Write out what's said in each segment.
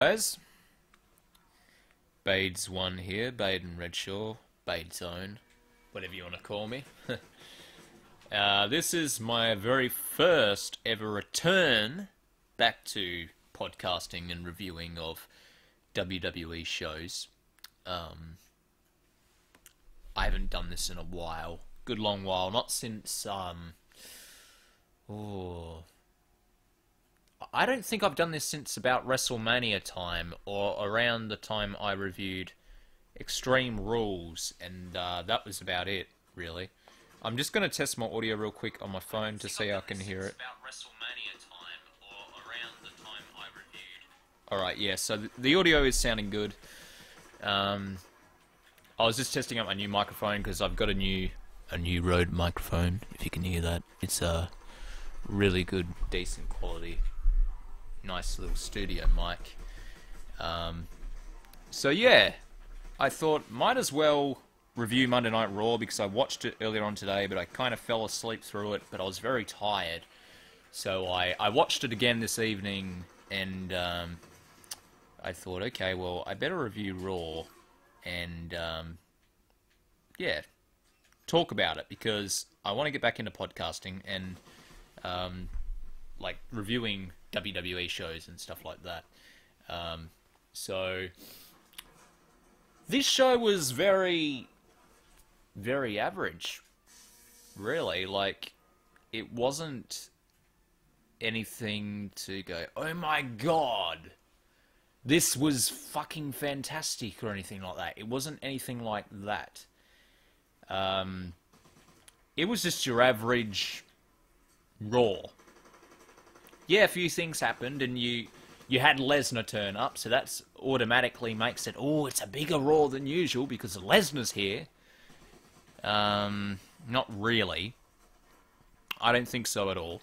Guys, Baydzone here, Baden Redshaw, Baydzone, whatever you want to call me. This is my very first ever return back to podcasting and reviewing of WWE shows. I haven't done this in a while, good long while, not since, I don't think I've done this since about WrestleMania time, or around the time I reviewed Extreme Rules, and that was about it, really. I'm just going to test my audio real quick on my phone to see how I can hear it. Alright, yeah, so the audio is sounding good. I was just testing out my new microphone, because I've got a new Rode microphone, if you can hear that. It's a really good, decent quality. Nice little studio mic. So yeah, I thought might as well review Monday Night Raw because I watched it earlier on today, but I kind of fell asleep through it, but I was very tired. So I watched it again this evening, and I thought, okay, well, I better review Raw, and yeah, talk about it, because I want to get back into podcasting, and like reviewing WWE shows and stuff like that. So this show was very, very average, really. Like, it wasn't anything to go, oh my god, this was fucking fantastic, or anything like that. It wasn't anything like that. It was just your average Raw. Yeah, a few things happened, and you had Lesnar turn up, so that's automatically makes it, oh, it's a bigger Raw than usual because Lesnar's here. Not really. I don't think so at all.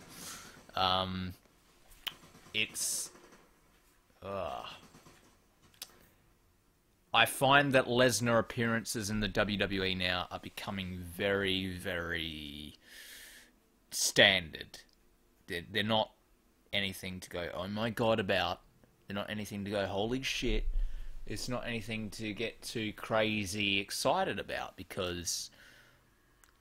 It's... I find that Lesnar appearances in the WWE now are becoming very, very standard. They're not anything to go, oh my god, about. They're not anything to go, holy shit. It's not anything to get too crazy excited about, because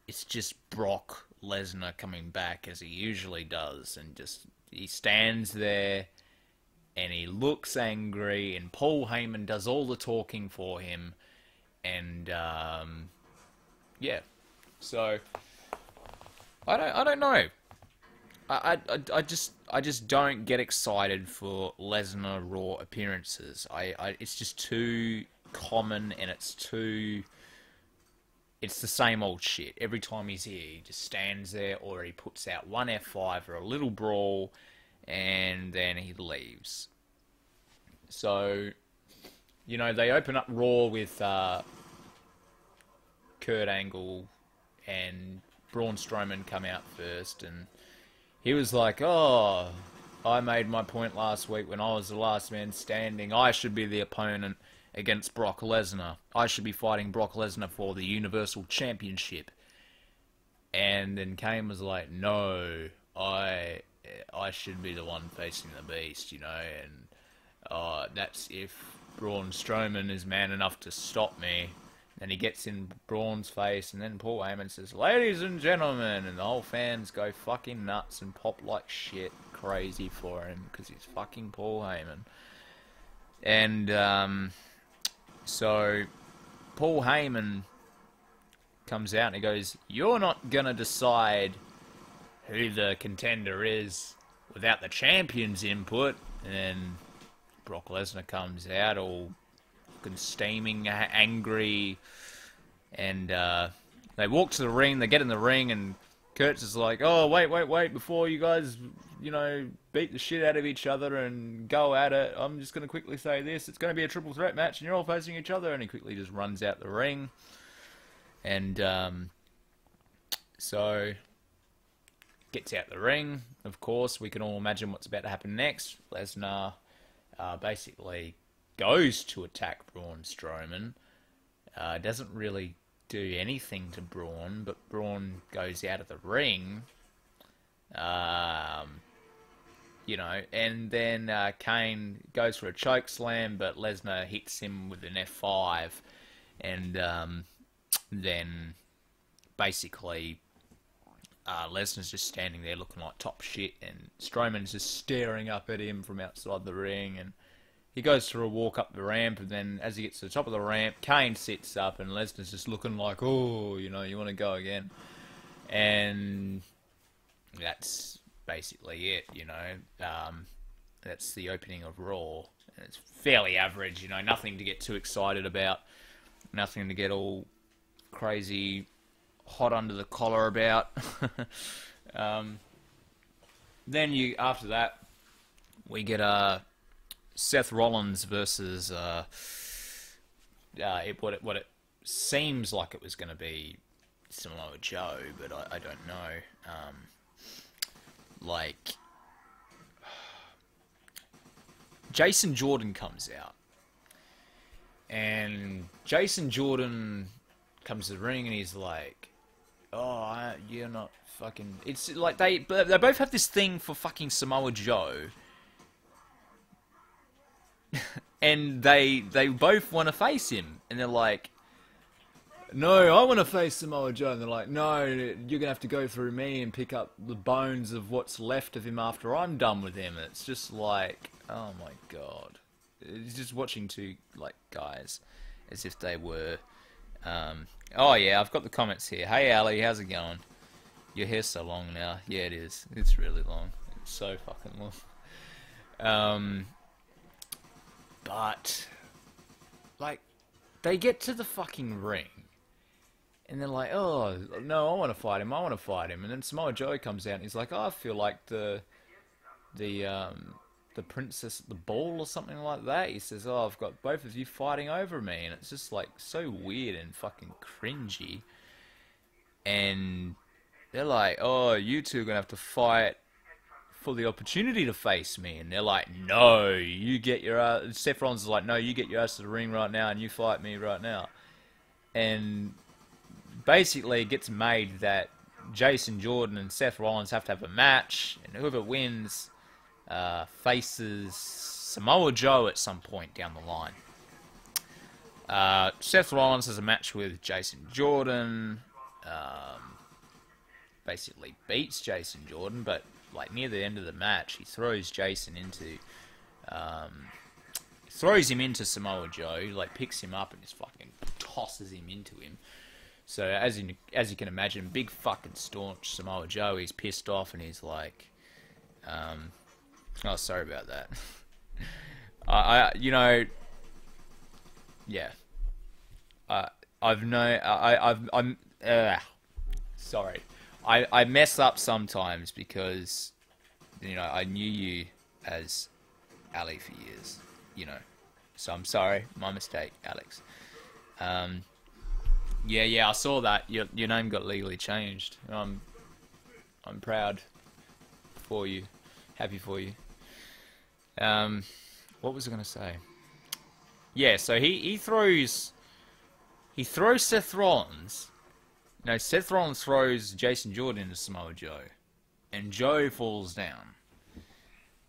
it's just Brock Lesnar coming back as he usually does, and just he stands there and he looks angry, and Paul Heyman does all the talking for him, and yeah. So I don't know. I just don't get excited for Lesnar Raw appearances. It's just too common, and it's the same old shit. Every time he's here, he just stands there, or he puts out one F5 or a little brawl, and then he leaves. So, you know, they open up Raw with Kurt Angle and Braun Strowman come out first, and he was like, oh, I made my point last week when I was the last man standing. I should be the opponent against Brock Lesnar. I should be fighting Brock Lesnar for the Universal Championship. And then Kane was like, no, I should be the one facing the beast, you know, and that's if Braun Strowman is man enough to stop me. And he gets in Braun's face, and then Paul Heyman says, ladies and gentlemen, and the whole fans go fucking nuts and pop like shit, crazy for him, because he's fucking Paul Heyman. And, so, Paul Heyman comes out and he goes, you're not gonna decide who the contender is without the champion's input. And then Brock Lesnar comes out all fucking steaming, angry, and they walk to the ring, they get in the ring, and Kurt's is like, oh, wait, before you guys, you know, beat the shit out of each other and go at it, I'm just going to quickly say this, it's going to be a triple threat match, and you're all facing each other, and he quickly just runs out the ring, and, so, gets out the ring, of course, we can all imagine what's about to happen next. Lesnar, basically goes to attack Braun Strowman, doesn't really do anything to Braun, but Braun goes out of the ring. you know, and then Kane goes for a choke slam, but Lesnar hits him with an F5, and then basically Lesnar's just standing there looking like top shit, and Strowman's just staring up at him from outside the ring, and he goes for a walk up the ramp, and then as he gets to the top of the ramp, Kane sits up, and Lesnar's just looking like, oh, you know, you want to go again, and that's basically it, you know. That's the opening of Raw. And it's fairly average, you know, nothing to get too excited about, nothing to get all crazy hot under the collar about. Then after that, we get Seth Rollins versus what it seems like it was going to be Samoa Joe, but I don't know. Like, Jason Jordan comes out, and Jason Jordan comes to the ring, and he's like, "Oh, you're not fucking." It's like they both have this thing for fucking Samoa Joe, and they both want to face him, and they're like, "No, I want to face Samoa Joe," and they're like, "No, you're gonna have to go through me and pick up the bones of what's left of him after I'm done with him." And it's just like, oh my god, it's just watching two like guys as if they were. Oh yeah, I've got the comments here. Hey Ali, how's it going? Your hair's so long now. Yeah, it is. It's really long. It's so fucking long. But like, they get to the fucking ring, and they're like, "Oh no, I want to fight him. I want to fight him." And then Samoa Joe comes out, and he's like, "Oh, I feel like the princess at the ball or something like that." He says, "Oh, I've got both of you fighting over me," and it's just like so weird and fucking cringy. And they're like, "Oh, you two are gonna have to fight for the opportunity to face me," and they're like, "No, you get your ass." Seth Rollins is like, "No, you get your ass to the ring right now, and you fight me right now." And basically, it gets made that Jason Jordan and Seth Rollins have to have a match, and whoever wins faces Samoa Joe at some point down the line. Seth Rollins has a match with Jason Jordan. Basically beats Jason Jordan, but like near the end of the match, he throws Jason into, throws him into Samoa Joe. Like picks him up and just fucking tosses him into him. So as you can imagine, big fucking staunch Samoa Joe. He's pissed off and he's like, "Oh, sorry about that." Yeah. Sorry. I mess up sometimes because, you know, I knew you as Ali for years, you know. So I'm sorry, my mistake, Alex. Yeah, I saw that your name got legally changed. I'm proud for you, happy for you. What was I gonna say? Yeah, so he throws Seth Rollins. No, Seth Rollins throws Jason Jordan into Samoa Joe, and Joe falls down.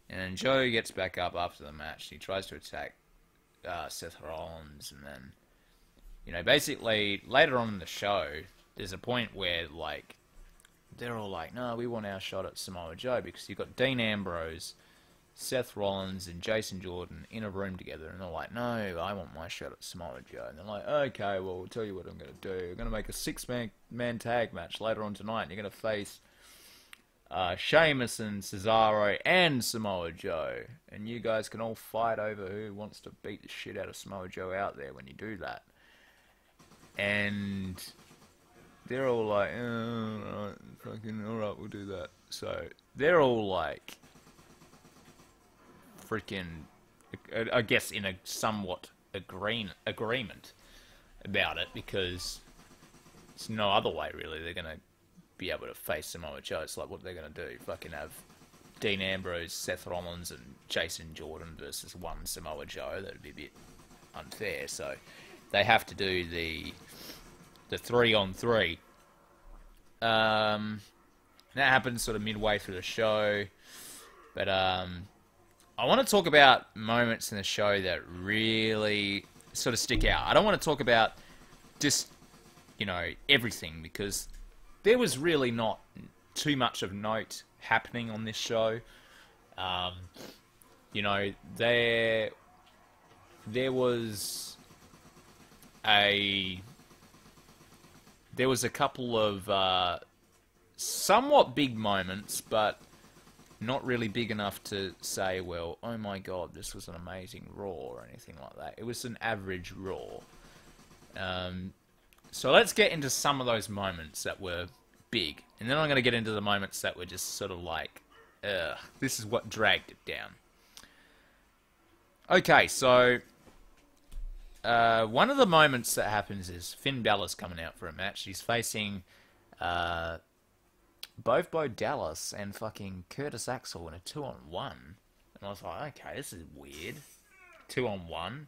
And then Joe gets back up after the match. He tries to attack Seth Rollins, and then, you know, basically later on in the show, there's a point where like they're all like, "No, we want our shot at Samoa Joe," because you've got Dean Ambrose, Seth Rollins, and Jason Jordan in a room together, and they're like, "No, I want my shot at Samoa Joe." And they're like, "Okay, well, we'll tell you what I'm going to do. We're going to make a six-man tag match later on tonight, and you're going to face Sheamus and Cesaro and Samoa Joe, and you guys can all fight over who wants to beat the shit out of Samoa Joe out there when you do that." And they're all like, "Oh, alright, we'll do that." So they're all like, freaking, I guess, in a somewhat agreement about it, because it's no other way really they're gonna be able to face Samoa Joe. It's like, what they're gonna do? Fucking have Dean Ambrose, Seth Rollins, and Jason Jordan versus one Samoa Joe? That'd be a bit unfair. So they have to do the 3-on-3. That happens sort of midway through the show. But I want to talk about moments in the show that really sort of stick out. I don't want to talk about just, everything, because there was really not too much of note happening on this show. You know, there was a couple of somewhat big moments, but not really big enough to say, well, oh my god, this was an amazing Raw or anything like that. It was an average Raw. So let's get into some of those moments that were big, and then I'm going to get into the moments that were just sort of like, ugh, this is what dragged it down. Okay, so one of the moments that happens is Finn Balor's coming out for a match. He's facing both Bo Dallas and fucking Curtis Axel in a 2-on-1. And I was like, okay, this is weird. 2-on-1.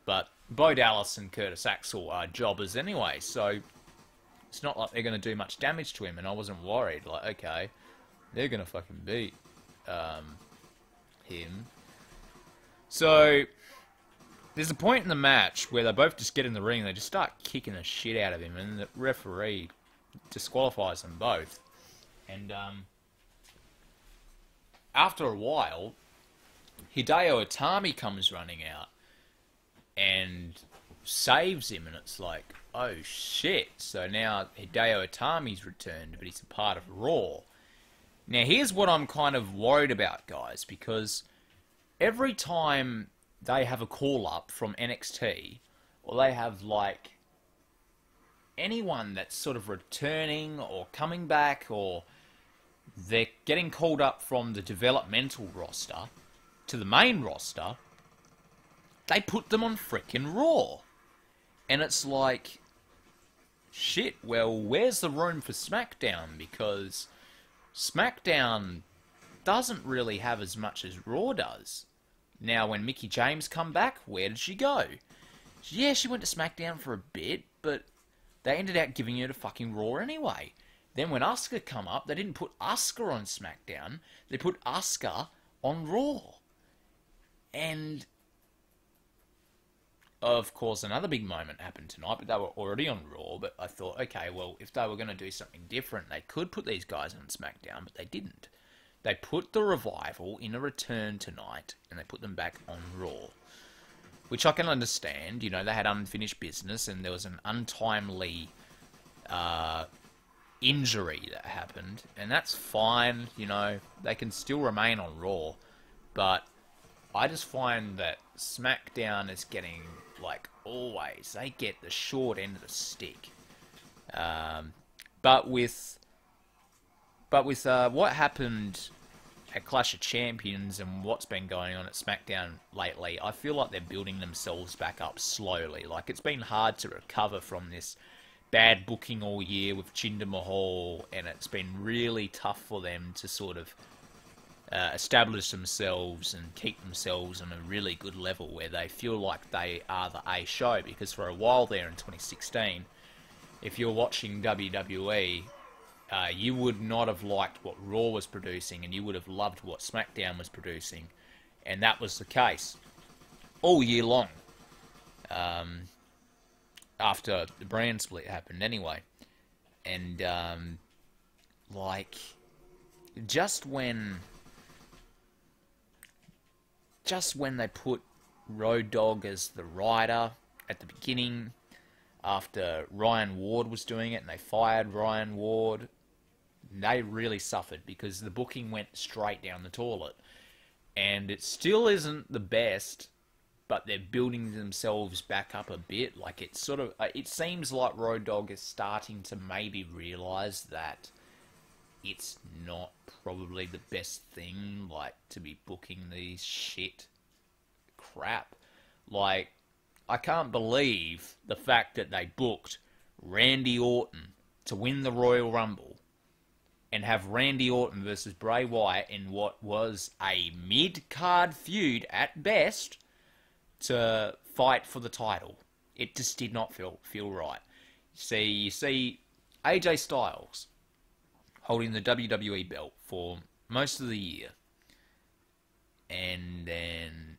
But Bo Dallas and Curtis Axel are jobbers anyway, so it's not like they're going to do much damage to him, and I wasn't worried. Like, okay, they're going to fucking beat him. So there's a point in the match where they both just get in the ring and they just start kicking the shit out of him, and the referee disqualifies them both. And after a while, Hideo Itami comes running out and saves him, and it's like, oh shit, so now Hideo Itami's returned, but he's a part of Raw. Now here's what I'm kind of worried about, guys, because every time they have a call-up from NXT, or they have, like, anyone that's sort of returning or coming back, or they're getting called up from the developmental roster to the main roster, they put them on frickin' Raw. And it's like, shit, well, where's the room for SmackDown? Because SmackDown doesn't really have as much as Raw does. Now, when Mickie James come back, where did she go? Yeah, she went to SmackDown for a bit, but they ended up giving her to fucking Raw anyway. Then when Asuka come up, they didn't put Asuka on SmackDown. They put Asuka on Raw. And of course, another big moment happened tonight, but they were already on Raw. But I thought, okay, well, if they were going to do something different, they could put these guys on SmackDown, but they didn't. They put the Revival in a return tonight, and they put them back on Raw. Which I can understand. You know, they had unfinished business, and there was an untimely injury that happened. And that's fine, you know. They can still remain on Raw. But I just find that SmackDown is getting, like, always, they get the short end of the stick. But with what happened at Clash of Champions and what's been going on at SmackDown lately, I feel like they're building themselves back up slowly. Like, it's been hard to recover from this bad booking all year with Jinder Mahal, and it's been really tough for them to sort of establish themselves and keep themselves on a really good level where they feel like they are the A show. Because for a while there in 2016, if you're watching WWE, you would not have liked what Raw was producing, and you would have loved what SmackDown was producing, and that was the case all year long. After the brand split happened anyway. And like, just when they put Road Dogg as the writer at the beginning, after Ryan Ward was doing it, and they fired Ryan Ward, they really suffered because the booking went straight down the toilet. And it still isn't the best, but they're building themselves back up a bit. Like, it's sort of, it seems like Road Dogg is starting to maybe realise that it's not probably the best thing, like, to be booking these shit crap. Like, I can't believe the fact that they booked Randy Orton to win the Royal Rumble and have Randy Orton versus Bray Wyatt in what was a mid-card feud at best to fight for the title. It just did not feel right. You see AJ Styles holding the WWE belt for most of the year, and then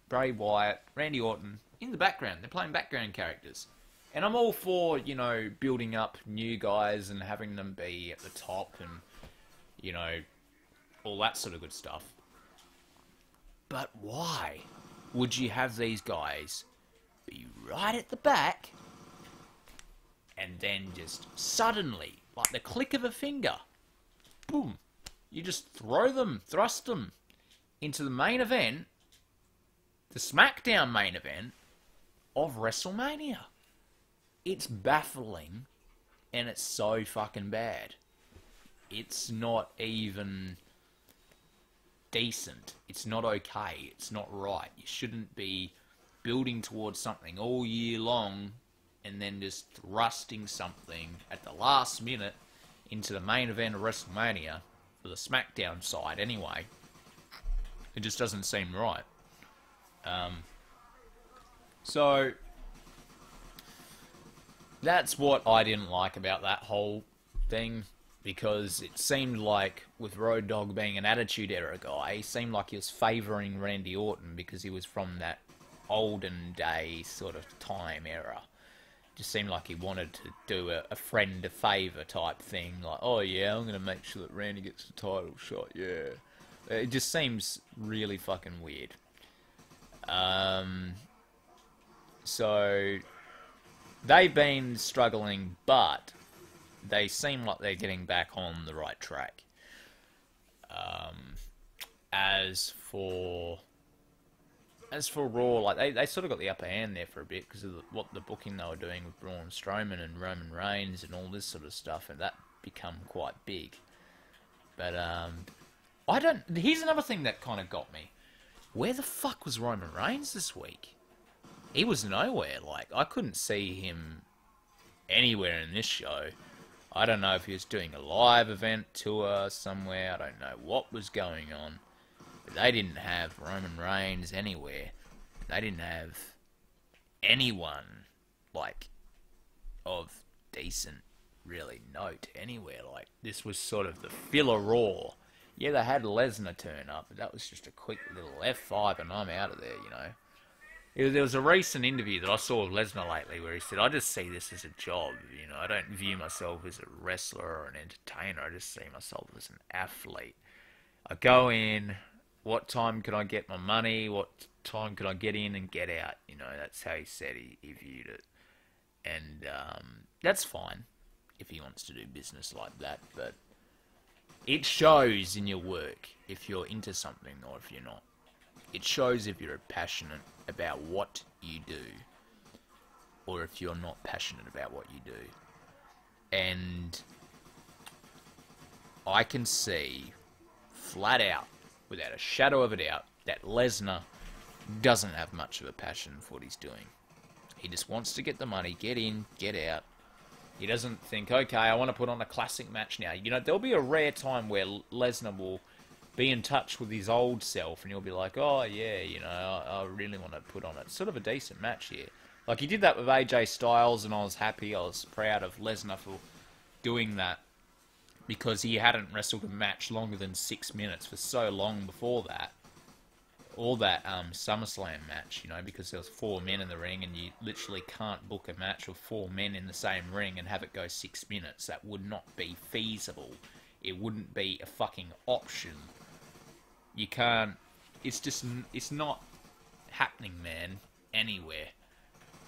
Bray Wyatt, Randy Orton in the background. They're playing background characters. And I'm all for, you know, building up new guys and having them be at the top and, you know, all that sort of good stuff. But why would you have these guys be right at the back and then just suddenly, like the click of a finger, boom, you just thrust them into the main event, the SmackDown main event of WrestleMania? It's baffling, and it's so fucking bad. It's not even decent. It's not okay. It's not right. You shouldn't be building towards something all year long and then just thrusting something at the last minute into the main event of WrestleMania, for the SmackDown side anyway. It just doesn't seem right. So that's what I didn't like about that whole thing, because it seemed like, with Road Dogg being an Attitude Era guy, he seemed like he was favouring Randy Orton because he was from that olden day sort of time era. Just seemed like he wanted to do a friend a favour type thing, like, oh yeah, I'm going to make sure that Randy gets the title shot, yeah. It just seems really fucking weird. So they've been struggling, but they seem like they're getting back on the right track. As for Raw, like they sort of got the upper hand there for a bit because of what the booking they were doing with Braun Strowman and Roman Reigns and all this sort of stuff, and that become quite big. But here's another thing that kind of got me. Where the fuck was Roman Reigns this week? He was nowhere. Like, I couldn't see him anywhere in this show. I don't know if he was doing a live event tour somewhere. I don't know what was going on. But they didn't have Roman Reigns anywhere. They didn't have anyone, like, of decent, really, note anywhere. Like, this was sort of the filler Raw. Yeah, they had Lesnar turn up, but that was just a quick little F5 and I'm out of there, you know. There was a recent interview that I saw of Lesnar lately where he said, I just see this as a job, you know. I don't view myself as a wrestler or an entertainer. I just see myself as an athlete. I go in, what time can I get my money? What time can I get in and get out? You know, that's how he said he viewed it. And that's fine if he wants to do business like that, but it shows in your work if you're into something or if you're not. It shows if you're passionate about what you do or if you're not passionate about what you do. And I can see flat out, without a shadow of a doubt, that Lesnar doesn't have much of a passion for what he's doing. He just wants to get the money, get in, get out. He doesn't think, okay, I want to put on a classic match now. You know, there'll be a rare time where Lesnar will be in touch with his old self, and he'll be like, oh, yeah, you know, I really want to put on a sort of a decent match here. Like, he did that with AJ Styles, and I was happy. I was proud of Lesnar for doing that, because he hadn't wrestled a match longer than 6 minutes for so long before that. Or that SummerSlam match, you know, because there was 4 men in the ring, and you literally can't book a match with 4 men in the same ring and have it go 6 minutes. That would not be feasible. It wouldn't be a fucking option. You can't... It's not happening, man, anywhere.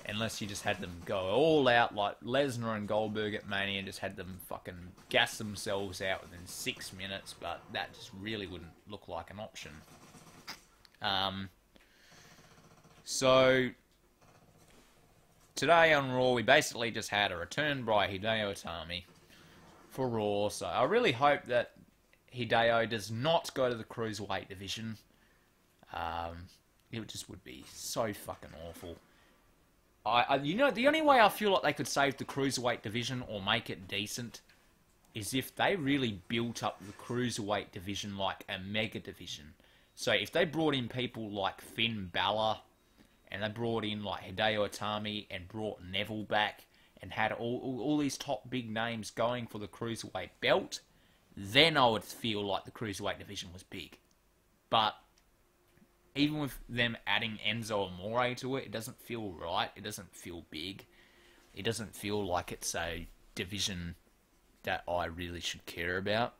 Unless you just had them go all out like Lesnar and Goldberg at Mania and just had them fucking gas themselves out within 6 minutes, but that just really wouldn't look like an option. So today on Raw, we basically just had a return by Hideo Itami for Raw. So I really hope that Hideo does not go to the Cruiserweight division. It just would be so fucking awful. You know, the only way I feel like they could save the Cruiserweight division or make it decent is if they really built up the Cruiserweight division like a mega division. So if they brought in people like Finn Balor, and they brought in like Hideo Itami and brought Neville back, and had all these top big names going for the Cruiserweight belt, then I would feel like the Cruiserweight division was big. But even with them adding Enzo Amore to it, it doesn't feel right. It doesn't feel big. It doesn't feel like it's a division that I really should care about,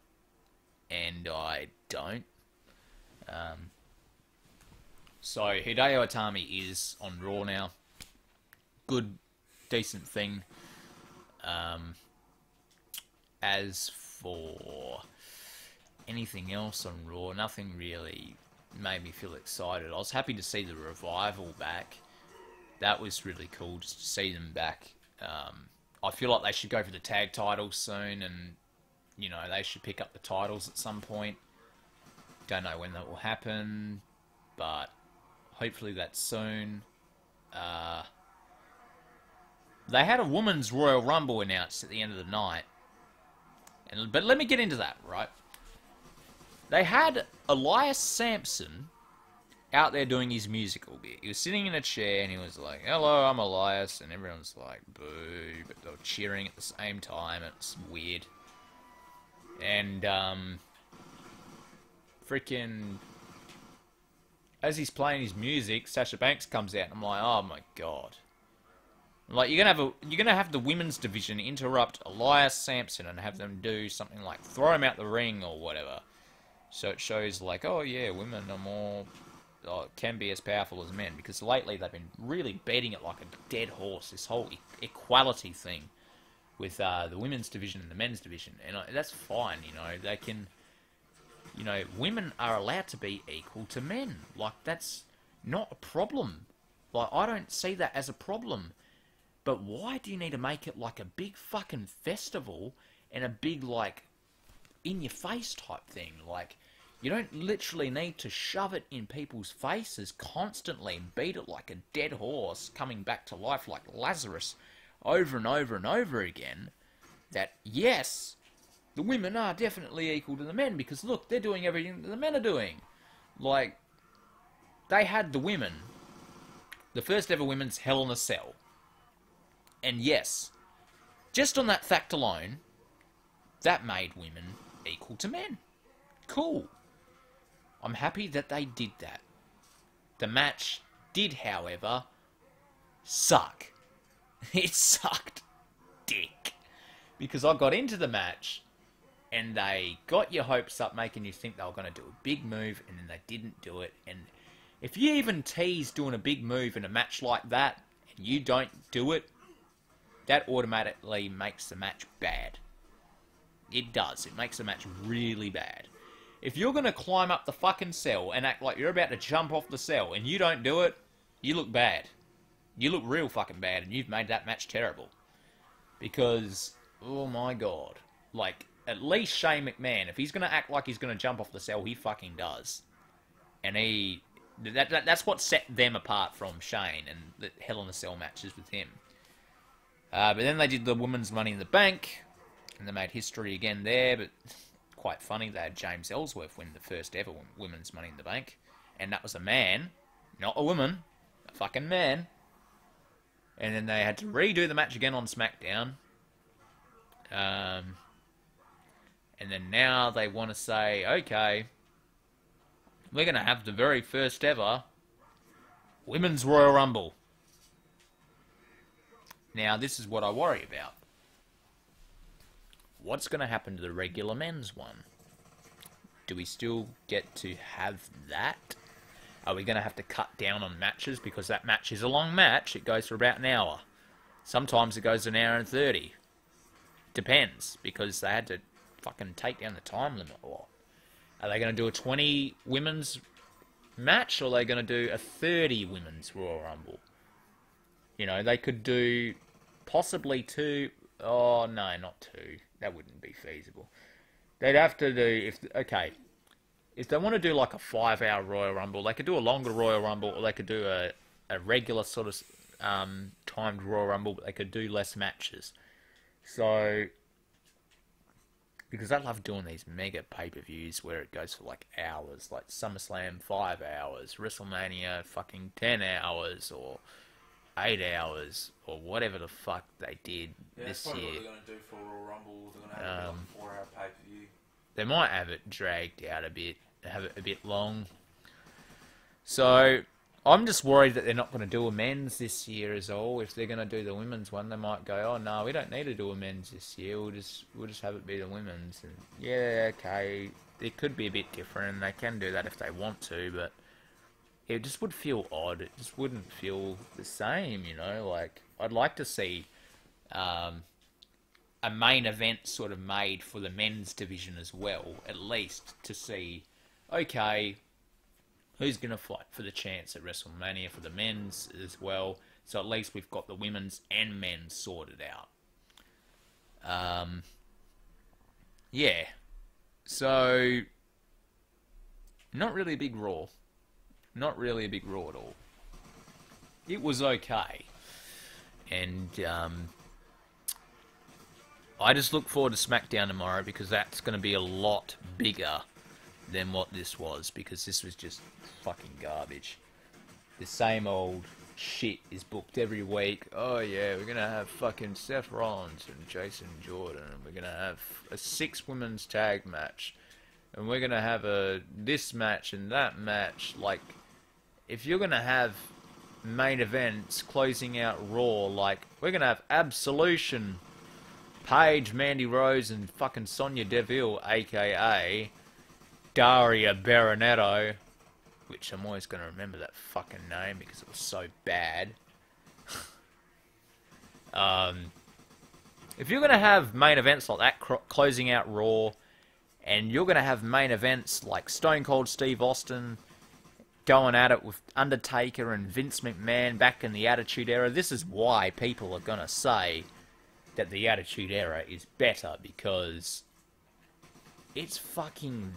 and I don't. So Hideo Itami is on Raw now. Good, decent thing. As for anything else on Raw, nothing really made me feel excited. I was happy to see the Revival back. That was really cool just to see them back. I feel like they should go for the tag titles soon, and you know, they should pick up the titles at some point. Don't know when that will happen, but hopefully that's soon. They had a women's Royal Rumble announced at the end of the night. But let me get into that, right? They had Elias Sampson out there doing his musical bit. He was sitting in a chair and he was like, "Hello, I'm Elias," and everyone's like, "Boo," but they were cheering at the same time. It's weird. And freaking, as he's playing his music, Sasha Banks comes out and I'm like, "Oh my god." Like, you're gonna have the women's division interrupt Elias Sampson and have them do something like throw him out the ring or whatever. So it shows like, oh yeah, women are more, can be as powerful as men, because lately they've been really beating it like a dead horse, this whole equality thing with the women's division and the men's division, and that's fine, you know, they can, you know, women are allowed to be equal to men, like, that's not a problem, like, I don't see that as a problem, but why do you need to make it like a big fucking festival and a big, like, in-your-face type thing, like, you don't literally need to shove it in people's faces constantly and beat it like a dead horse coming back to life like Lazarus over and over and over again. That, yes, the women are definitely equal to the men because, look, they're doing everything that the men are doing. Like, they had the women, the first ever women's Hell in a Cell. And yes, just on that fact alone, that made women equal to men. Cool. I'm happy that they did that. The match did, however, suck. It sucked dick. Because I got into the match, and they got your hopes up, making you think they were going to do a big move, and then they didn't do it. And if you even tease doing a big move in a match like that, and you don't do it, that automatically makes the match bad. It does. It makes the match really bad. If you're going to climb up the fucking cell and act like you're about to jump off the cell and you don't do it, you look bad. You look real fucking bad, and you've made that match terrible. Because, oh my god. Like, at least Shane McMahon, if he's going to act like he's going to jump off the cell, he fucking does. And that's what set them apart from Shane and the Hell in a Cell matches with him. But then they did the Women's Money in the Bank, and they made history again there, but quite funny, they had James Ellsworth win the first ever Women's Money in the Bank, and that was a man, not a woman, a fucking man. And then they had to redo the match again on SmackDown. And then now they want to say, okay, we're going to have the very first ever Women's Royal Rumble. Now, this is what I worry about. What's going to happen to the regular men's one? Do we still get to have that? Are we going to have to cut down on matches? Because that match is a long match. It goes for about an hour. Sometimes it goes an hour and 30. Depends, because they had to fucking take down the time limit a lot. Are they going to do a 20 women's match, or are they going to do a 30 women's Royal Rumble? You know, they could do possibly 2... Oh, no, not 2. That wouldn't be feasible. They'd have to do... If they want to do like a 5-hour Royal Rumble, they could do a longer Royal Rumble, or they could do a regular sort of timed Royal Rumble, but they could do less matches. So, because I love doing these mega pay-per-views where it goes for like hours, like SummerSlam 5 hours, WrestleMania fucking 10 hours, or 8 hours, or whatever the fuck they did this year. That's probably what they're going to do for Royal Rumble. They're going to have like a 4-hour pay-per-view. They might have it dragged out a bit, have it a bit long. So I'm just worried that they're not going to do a men's this year as all. If they're going to do the women's one, they might go, oh no, we don't need to do a men's this year. We'll just have it be the women's. And yeah, okay, it could be a bit different, and they can do that if they want to, but it just would feel odd. It just wouldn't feel the same, you know. Like, I'd like to see a main event sort of made for the men's division as well, at least to see, okay, who's going to fight for the chance at WrestleMania for the men's as well. So at least we've got the women's and men's sorted out. Yeah. So, not really a big Raw. Not really a big Raw at all. It was okay. And I just look forward to SmackDown tomorrow, because that's going to be a lot bigger than what this was, because this was just fucking garbage. The same old shit is booked every week. Oh yeah, we're going to have fucking Seth Rollins and Jason Jordan, and we're going to have a 6 women's tag match, and we're going to have this match and that match. Like, if you're going to have main events closing out Raw, like, we're going to have Absolution, Paige, Mandy Rose, and fucking Sonya Deville, aka Daria Baronetto, which I'm always going to remember that fucking name because it was so bad. If you're going to have main events like that closing out Raw, and you're going to have main events like Stone Cold Steve Austin going at it with Undertaker and Vince McMahon back in the Attitude Era, this is why people are going to say that the Attitude Era is better, because it's fucking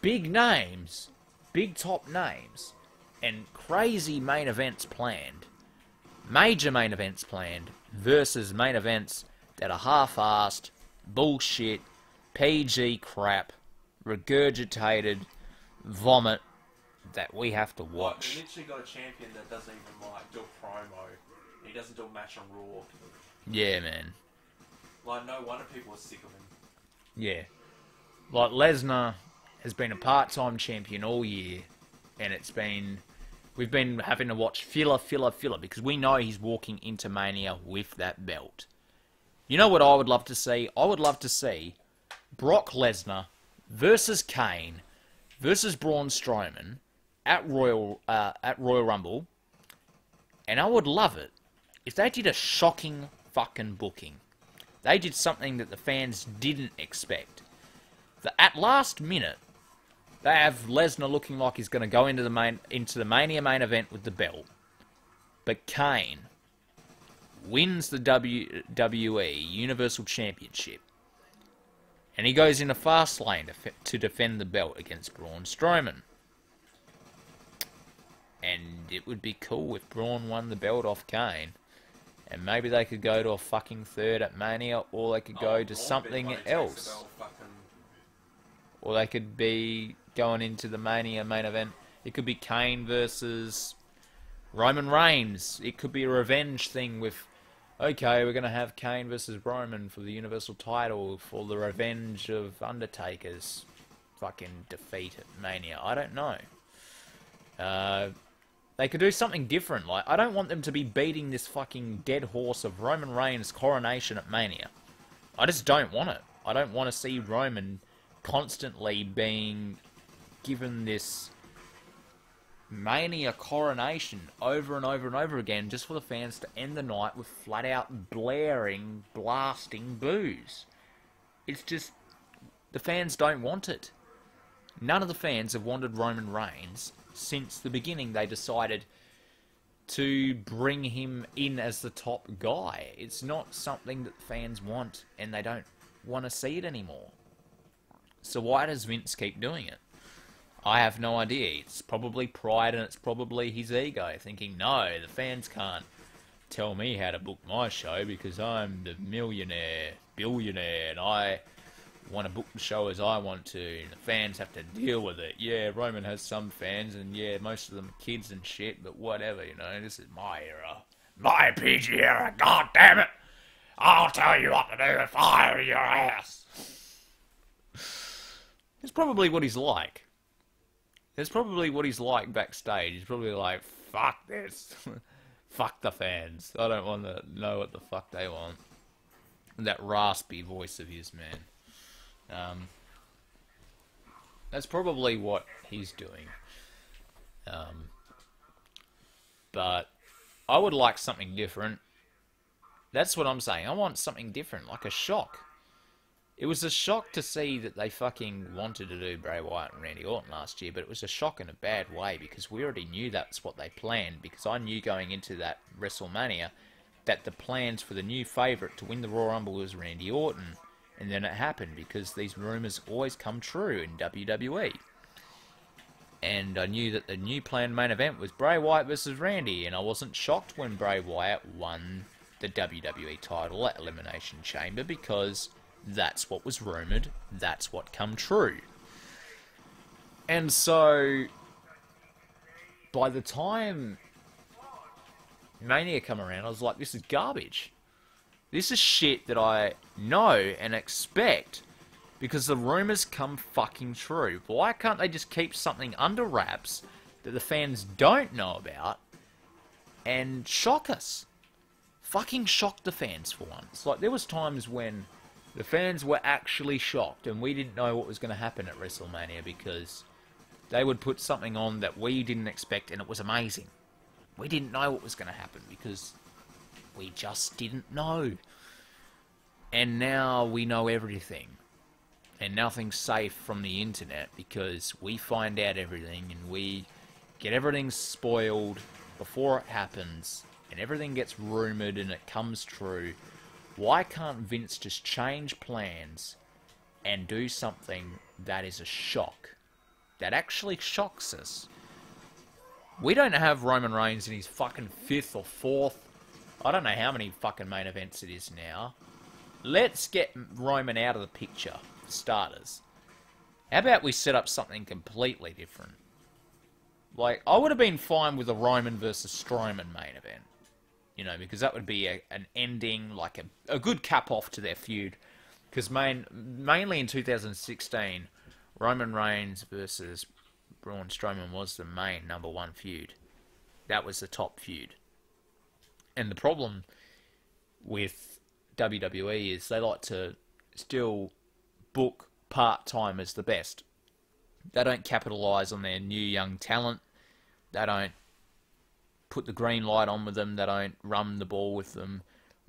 big names, big top names, and crazy main events planned, major main events planned, versus main events that are half-assed, bullshit, PG crap, regurgitated vomit that we have to watch. They literally got a champion that doesn't even like do a promo. He doesn't do a match on Raw. Yeah, man. Like, no wonder people are sick of him. Yeah. Like, Lesnar has been a part-time champion all year, and we've been having to watch filler, because we know he's walking into Mania with that belt. You know what I would love to see? I would love to see Brock Lesnar versus Kane versus Braun Strowman at Royal Rumble, and I would love it if they did a shocking fucking booking. They did something that the fans didn't expect. At last minute, they have Lesnar looking like he's going to go into the Mania main event with the belt, but Kane wins the WWE Universal Championship, and he goes in a fast lane to defend the belt against Braun Strowman. And it would be cool if Braun won the belt off Kane. And maybe they could go to a fucking third at Mania, or they could go to something else. Or they could be going into the Mania main event. It could be Kane versus Roman Reigns. It could be a revenge thing with, okay, we're going to have Kane versus Roman for the Universal title for the revenge of Undertaker's fucking defeat at Mania. I don't know. They could do something different. Like, I don't want them to be beating this fucking dead horse of Roman Reigns' coronation at Mania. I just don't want it. I don't want to see Roman constantly being given this Mania coronation over and over and over again, just for the fans to end the night with flat out blaring, blasting boos. It's just, the fans don't want it. None of the fans have wanted Roman Reigns since the beginning. They decided to bring him in as the top guy. It's not something that fans want, and they don't want to see it anymore. So why does Vince keep doing it? I have no idea. It's probably pride, and it's probably his ego, thinking, no, the fans can't tell me how to book my show because I'm the millionaire, billionaire, and I want to book the show as I want to, and the fans have to deal with it. Yeah, Roman has some fans, and yeah, most of them are kids and shit, but whatever, you know, this is my era. My PG era, god damn it! I'll tell you what to do and fire your ass! It's probably what he's like. That's probably what he's like backstage. He's probably like, fuck this. Fuck the fans. I don't want to know what the fuck they want. That raspy voice of his, man. That's probably what he's doing. But I would like something different. That's what I'm saying. I want something different, like a shock. It was a shock to see that they fucking wanted to do Bray Wyatt and Randy Orton last year, but it was a shock in a bad way because we already knew that's what they planned, because I knew going into that WrestleMania that the plans for the new favourite to win the Royal Rumble was Randy Orton, and then it happened because these rumours always come true in WWE. And I knew that the new planned main event was Bray Wyatt versus Randy, and I wasn't shocked when Bray Wyatt won the WWE title at Elimination Chamber because that's what was rumoured, that's what come true. And so, by the time Mania come around, I was like, this is garbage. This is shit that I know and expect because the rumours come fucking true. Why can't they just keep something under wraps that the fans don't know about and shock us? Fucking shock the fans for once. Like, there was times when the fans were actually shocked and we didn't know what was going to happen at WrestleMania because they would put something on that we didn't expect and it was amazing. We didn't know what was going to happen because we just didn't know. And now we know everything. And nothing's safe from the internet because we find out everything and we get everything spoiled before it happens and everything gets rumoured and it comes true. Why can't Vince just change plans and do something that is a shock? That actually shocks us. We don't have Roman Reigns in his fucking 5th or 4th. I don't know how many fucking main events it is now. Let's get Roman out of the picture, for starters. How about we set up something completely different? Like, I would have been fine with a Roman versus Strowman main event. You know, because that would be an ending, like a good cap-off to their feud. Because mainly in 2016, Roman Reigns versus Braun Strowman was the main #1 feud. That was the top feud. And the problem with WWE is they like to still book part-time as the best. They don't capitalise on their new young talent. They don't put the green light on with them. They don't run the ball with them.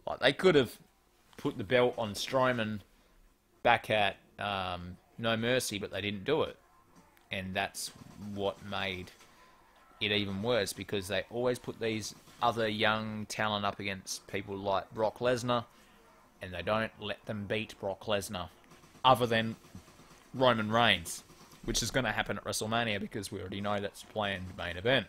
Like, they could have put the belt on Strowman back at No Mercy, but they didn't do it. And that's what made it even worse, because they always put these other young talent up against people like Brock Lesnar, and they don't let them beat Brock Lesnar, other than Roman Reigns, which is going to happen at WrestleMania because we already know that's planned main event.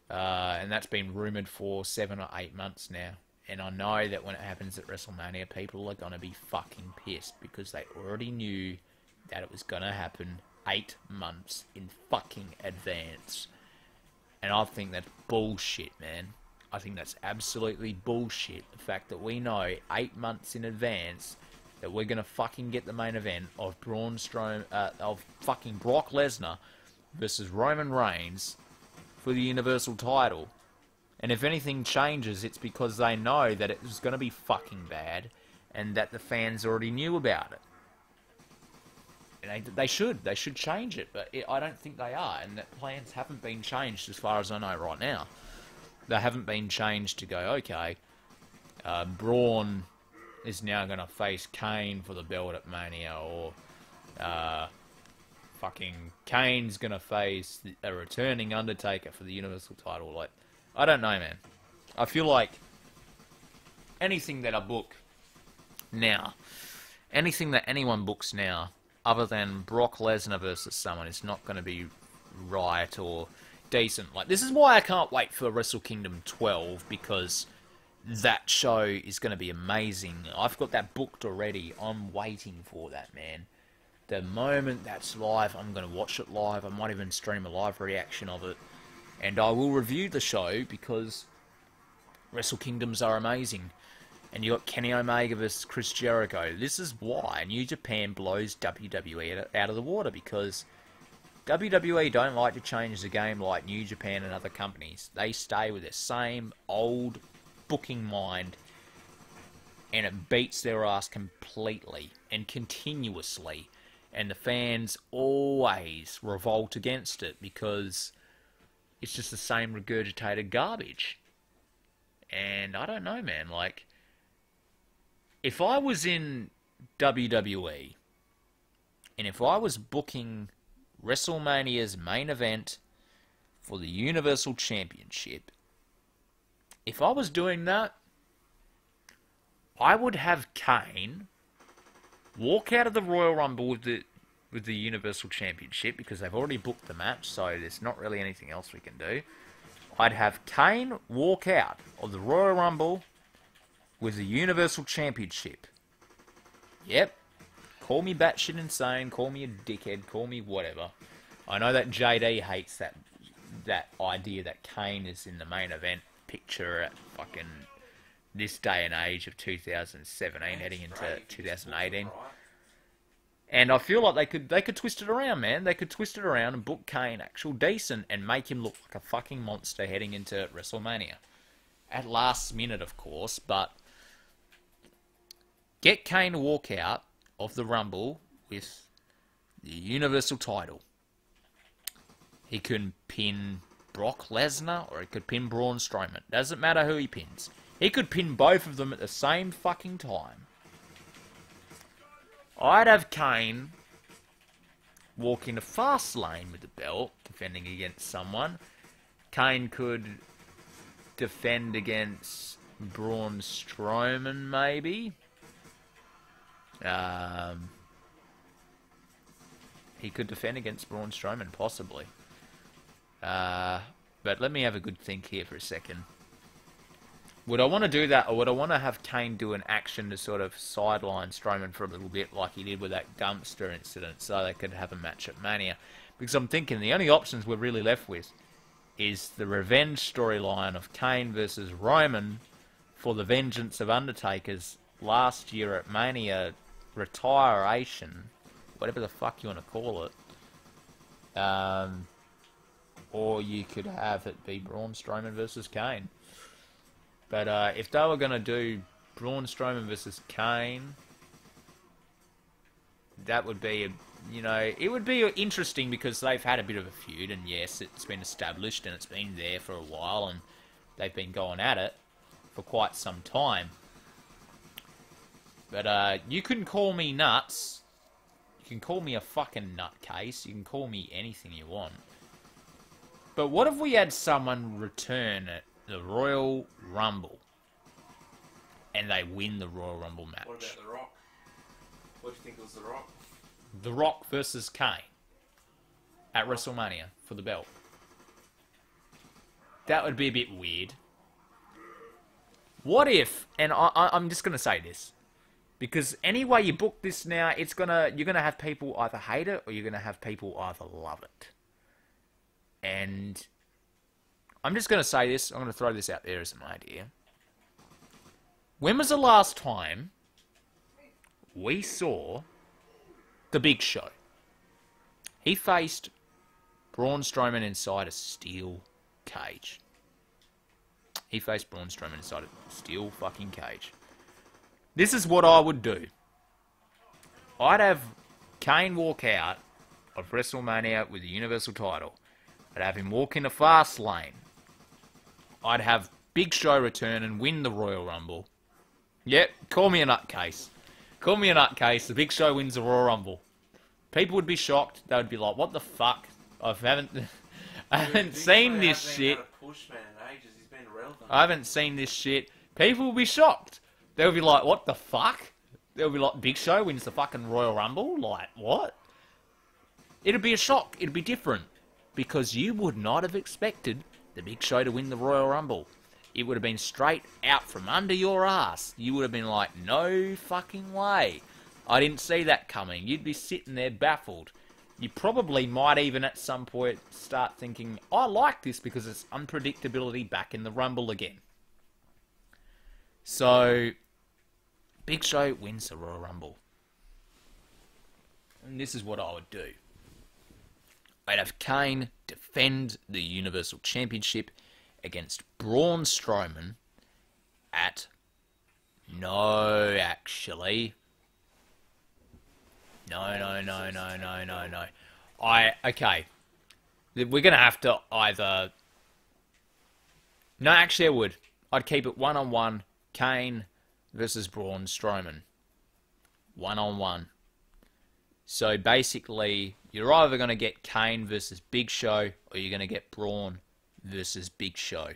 And that's been rumoured for 7 or 8 months now. And I know that when it happens at WrestleMania, people are going to be fucking pissed because they already knew that it was going to happen 8 months in fucking advance. And I think that's bullshit, man. I think that's absolutely bullshit. The fact that we know 8 months in advance that we're going to fucking get the main event of of fucking Brock Lesnar versus Roman Reigns for the Universal title. And if anything changes, it's because they know that it was going to be fucking bad and that the fans already knew about it. And they should change it, but I don't think they are, and that plans haven't been changed as far as I know right now. They haven't been changed to go, okay, Braun is now going to face Kane for the belt at Mania, or fucking Kane's going to face a returning Undertaker for the Universal title. Like, I don't know, man. I feel like anything that I book now, anything that anyone books now, other than Brock Lesnar versus someone, is not going to be right or decent. Like, this is why I can't wait for Wrestle Kingdom 12, because that show is going to be amazing. I've got that booked already. I'm waiting for that, man. The moment that's live, I'm going to watch it live. I might even stream a live reaction of it. And I will review the show, because Wrestle Kingdoms are amazing. And you got Kenny Omega versus Chris Jericho. This is why New Japan blows WWE out of the water, because WWE don't like to change the game like New Japan and other companies. They stay with their same old booking mind, and it beats their ass completely and continuously. And the fans always revolt against it because it's just the same regurgitated garbage. And I don't know, man. Like, if I was in WWE and if I was booking WrestleMania's main event for the Universal Championship, if I was doing that, I would have Kane walk out of the Royal Rumble with the Universal Championship because they've already booked the match, so there's not really anything else we can do. I'd have Kane walk out of the Royal Rumble with the Universal Championship. Yep. Call me batshit insane, call me a dickhead, call me whatever. I know that JD hates that idea that Kane is in the main event picture at fucking this day and age of 2017 heading into 2018. And I feel like they could twist it around, man. They could twist it around and book Kane actual decent and make him look like a fucking monster heading into WrestleMania. At last minute, of course, but get Kane to walk out of the Rumble with the Universal title. He can pin Brock Lesnar or he could pin Braun Strowman. Doesn't matter who he pins. He could pin both of them at the same fucking time. I'd have Kane walk in a fast lane with the belt, defending against someone. Kane could defend against Braun Strowman, maybe. He could defend against Braun Strowman, possibly. But let me have a good think here for a second. Would I want to do that, or would I want to have Kane do an action to sort of sideline Strowman for a little bit, like he did with that dumpster incident, so they could have a match at Mania? Because I'm thinking the only options we're really left with is the revenge storyline of Kane versus Roman for the vengeance of Undertaker's last year at Mania retiration, whatever the fuck you want to call it. Or you could have it be Braun Strowman versus Kane. But if they were going to do Braun Strowman versus Kane, that would be, it would be interesting because they've had a bit of a feud, and yes, it's been established and it's been there for a while, and they've been going at it for quite some time. But you can call me nuts. You can call me a fucking nutcase. You can call me anything you want. But what if we had someone return at the Royal Rumble and they win the Royal Rumble match? What about The Rock? What do you think was The Rock? The Rock versus Kane at WrestleMania for the belt. That would be a bit weird. What if, and I'm just going to say this, because any way you book this now, you're going to have people either hate it or you're going to have people either love it. And I'm just going to say this. I'm going to throw this out there as an idea. When was the last time we saw The Big Show? He faced Braun Strowman inside a steel cage. He faced Braun Strowman inside a steel fucking cage. This is what I would do. I'd have Kane walk out of WrestleMania with the Universal title. I'd have him walk in a fast lane. I'd have Big Show return and win the Royal Rumble. Yep, call me a nutcase. Call me a nutcase. The Big Show wins the Royal Rumble. People would be shocked. They would be like, what the fuck? I haven't seen this shit. I haven't seen this shit. People will be shocked. They'll be like, what the fuck? They'll be like, Big Show wins the fucking Royal Rumble? Like, what? It'd be a shock. It'd be different. Because you would not have expected the Big Show to win the Royal Rumble. It would have been straight out from under your ass. You would have been like, no fucking way. I didn't see that coming. You'd be sitting there baffled. You probably might even at some point start thinking, I like this because it's unpredictability back in the Rumble again. So, Big Show wins the Royal Rumble. And this is what I would do. I'd have Kane defend the Universal Championship against Braun Strowman at... No, actually. No. Okay. We're going to have to either... No, actually I would. I'd keep it one-on-one. Kane versus Braun Strowman. One-on-one. So basically, you're either going to get Kane versus Big Show, or you're going to get Braun versus Big Show.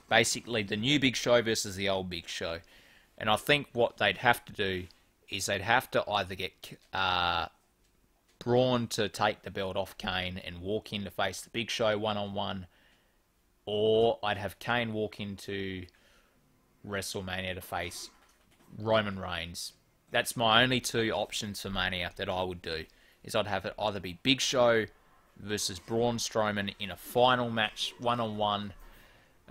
Basically, the new Big Show versus the old Big Show. And I think what they'd have to do is they'd have to either get Braun to take the belt off Kane and walk in to face the Big Show one-on-one, or I'd have Kane walk into WrestleMania to face Roman Reigns. That's my only two options for Mania that I would do. Is I'd have it either be Big Show versus Braun Strowman in a final match, one-on-one,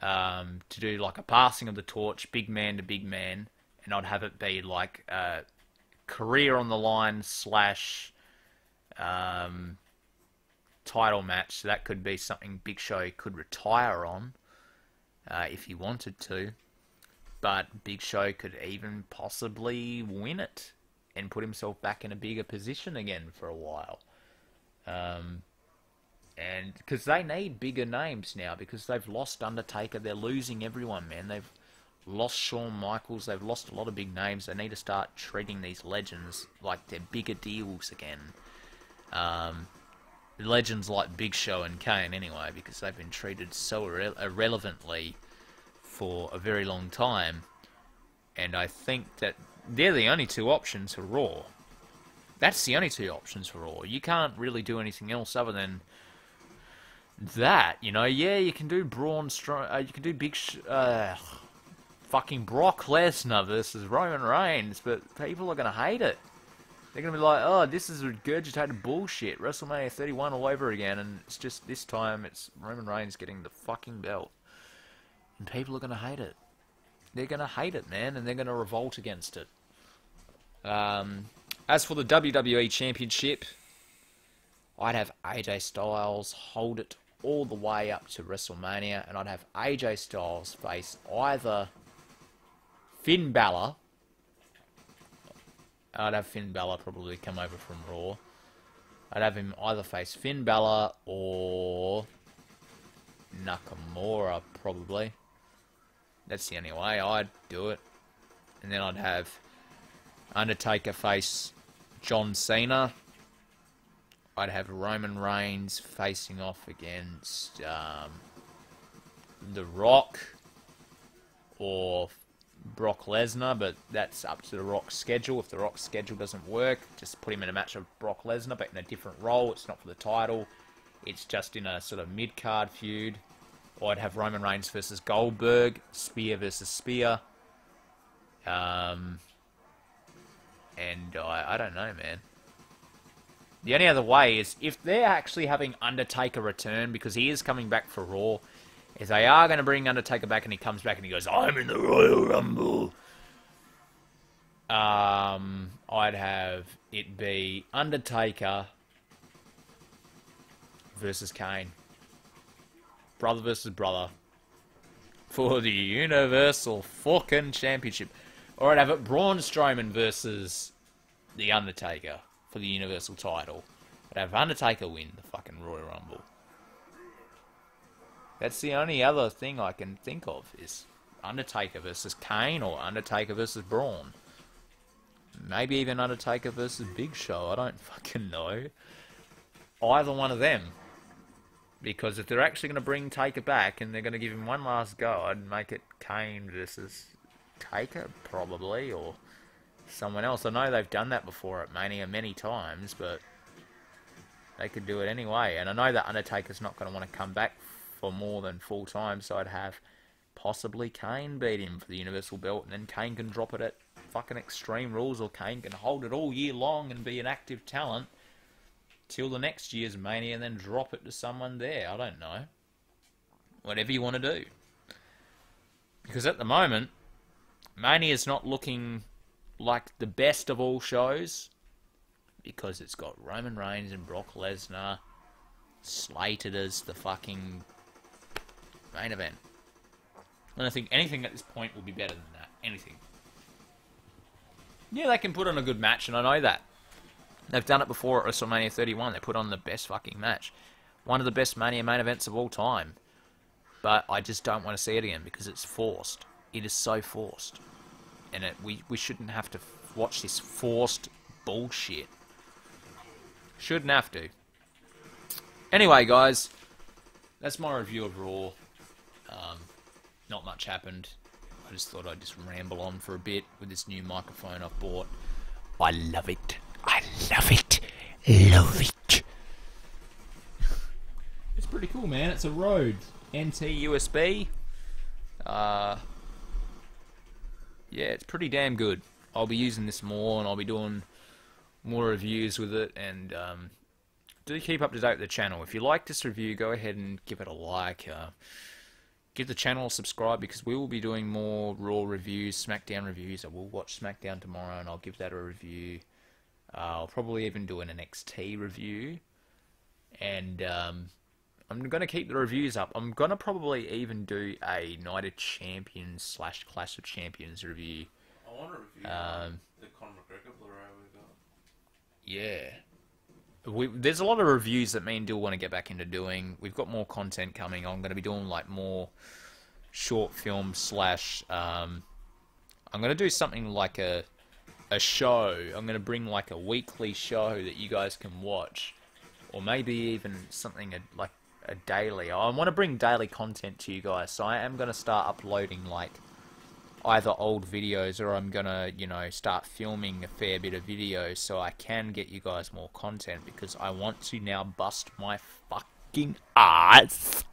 to do like a passing of the torch, big man to big man, and I'd have it be like a career on the line slash title match. So that could be something Big Show could retire on if he wanted to. But Big Show could even possibly win it and put himself back in a bigger position again for a while. And because they need bigger names now, because they've lost Undertaker, they're losing everyone, man. They've lost Shawn Michaels, they've lost a lot of big names. They need to start treating these legends like they're bigger deals again. Legends like Big Show and Kane, anyway, because they've been treated so irrelevantly for a very long time, and I think that they're the only two options for Raw. That's the only two options for Raw. You can't really do anything else other than that, you know. Yeah, you can do you can do fucking Brock Lesnar versus Roman Reigns, but people are gonna hate it. They're gonna be like, oh, this is regurgitated bullshit. WrestleMania 31 all over again, and it's just this time it's Roman Reigns getting the fucking belt. And people are going to hate it. They're going to hate it, man, and they're going to revolt against it. As for the WWE Championship, I'd have AJ Styles hold it all the way up to WrestleMania, and I'd have AJ Styles face either Finn Balor. I'd have Finn Balor probably come over from Raw. I'd have him either face Finn Balor or Nakamura, probably. That's the only way I'd do it. And then I'd have Undertaker face John Cena. I'd have Roman Reigns facing off against The Rock or Brock Lesnar, but that's up to The Rock's schedule. If The Rock's schedule doesn't work, just put him in a match with Brock Lesnar, but in a different role. It's not for the title. It's just in a sort of mid-card feud. Or I'd have Roman Reigns versus Goldberg, Spear versus Spear. And I don't know, man. The only other way is if they're actually having Undertaker return, because he is coming back for Raw, if they are going to bring Undertaker back and he comes back and he goes, I'm in the Royal Rumble, I'd have it be Undertaker versus Kane. Brother versus brother. For the Universal fucking Championship. Or I'd have it Braun Strowman versus The Undertaker for the Universal title. I'd have Undertaker win the fucking Royal Rumble. That's the only other thing I can think of is Undertaker versus Kane or Undertaker versus Braun. Maybe even Undertaker versus Big Show. I don't fucking know. Either one of them. Because if they're actually going to bring Taker back and they're going to give him one last go, I'd make it Kane versus Taker, probably, or someone else. I know they've done that before at Mania many times, but they could do it anyway. And I know that Undertaker's not going to want to come back for more than full time, so I'd have possibly Kane beat him for the Universal belt, and then Kane can drop it at fucking Extreme Rules, or Kane can hold it all year long and be an active talent till the next year's Mania and then drop it to someone there. I don't know. Whatever you want to do. Because at the moment, Mania's not looking like the best of all shows because it's got Roman Reigns and Brock Lesnar, slated as the fucking main event. And I think anything at this point will be better than that. Anything. Yeah, they can put on a good match, and I know that. They've done it before at WrestleMania 31. They put on the best fucking match. One of the best Mania main events of all time. But I just don't want to see it again because it's forced. It is so forced. And we shouldn't have to watch this forced bullshit. Shouldn't have to. Anyway, guys, that's my review of Raw. Not much happened. I just thought I'd just ramble on for a bit with this new microphone I've bought. I love it. I love it. Love it. It's pretty cool, man. It's a Rode NT USB. Yeah, it's pretty damn good. I'll be using this more, and I'll be doing more reviews with it, and do keep up to date with the channel. If you like this review, go ahead and give it a like. Give the channel a subscribe, because we will be doing more Raw reviews, SmackDown reviews. I will watch SmackDown tomorrow, and I'll give that a review. I'll probably even do an NXT review, and I'm going to keep the reviews up. I'm going to probably even do a Night of Champions / Clash of Champions review. I want to review the Conor McGregor Blu-ray we got. Yeah. There's a lot of reviews that me and Dill want to get back into doing. We've got more content coming. I'm going to be doing like more short film / I'm going to do something like a show. I'm going to bring like a weekly show that you guys can watch, or maybe even something like a daily. I want to bring daily content to you guys, so I am going to start uploading like either old videos, or I'm gonna, you know, start filming a fair bit of videos so I can get you guys more content, because I want to now bust my fucking ass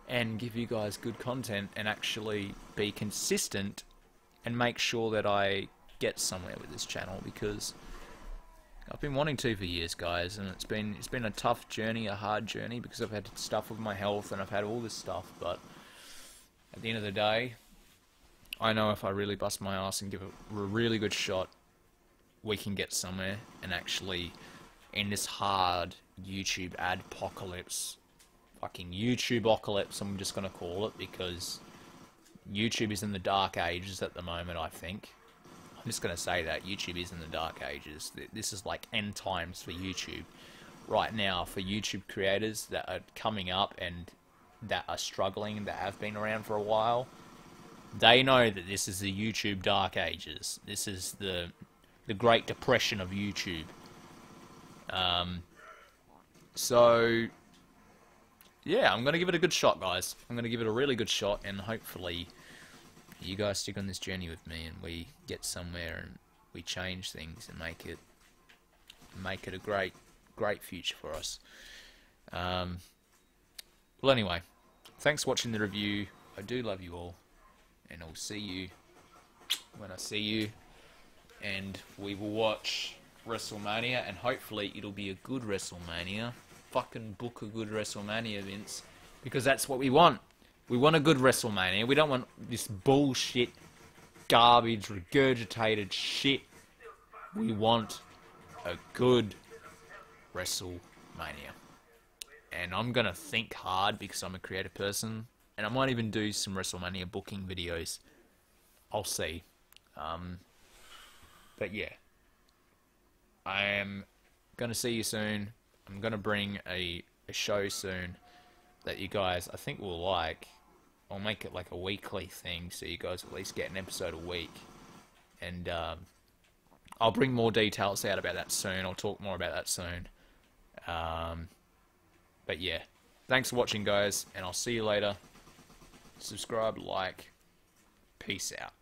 and give you guys good content and actually be consistent and make sure that I get somewhere with this channel, because I've been wanting to for years, guys, and it's been a tough journey, a hard journey, because I've had stuff with my health and I've had all this stuff, but at the end of the day, I know if I really bust my ass and give it a really good shot, we can get somewhere and actually end this hard YouTube ad-pocalypse. Fucking YouTube-ocalypse, I'm just going to call it, because YouTube is in the dark ages at the moment, I think. I'm just going to say that. YouTube is in the dark ages. This is like end times for YouTube. Right now, for YouTube creators that are coming up and that are struggling, that have been around for a while, they know that this is the YouTube dark ages. This is the Great Depression of YouTube. So, yeah, I'm going to give it a good shot, guys. I'm going to give it a really good shot, and hopefully you guys stick on this journey with me, and we get somewhere, and we change things, and make it a great future for us. Well, anyway, thanks for watching the review. I do love you all. And I'll see you when I see you. And we will watch WrestleMania, and hopefully it'll be a good WrestleMania. Fucking book a good WrestleMania, Vince. Because that's what we want. We want a good WrestleMania. We don't want this bullshit, garbage, regurgitated shit. We want a good WrestleMania. And I'm going to think hard, because I'm a creative person. And I might even do some WrestleMania booking videos. I'll see. But yeah. I am going to see you soon. I'm going to bring a show soon that you guys, I think, will like. I'll make it like a weekly thing, so you guys at least get an episode a week. And I'll bring more details out about that soon. I'll talk more about that soon. But yeah. Thanks for watching, guys. And I'll see you later. Subscribe, like, peace out.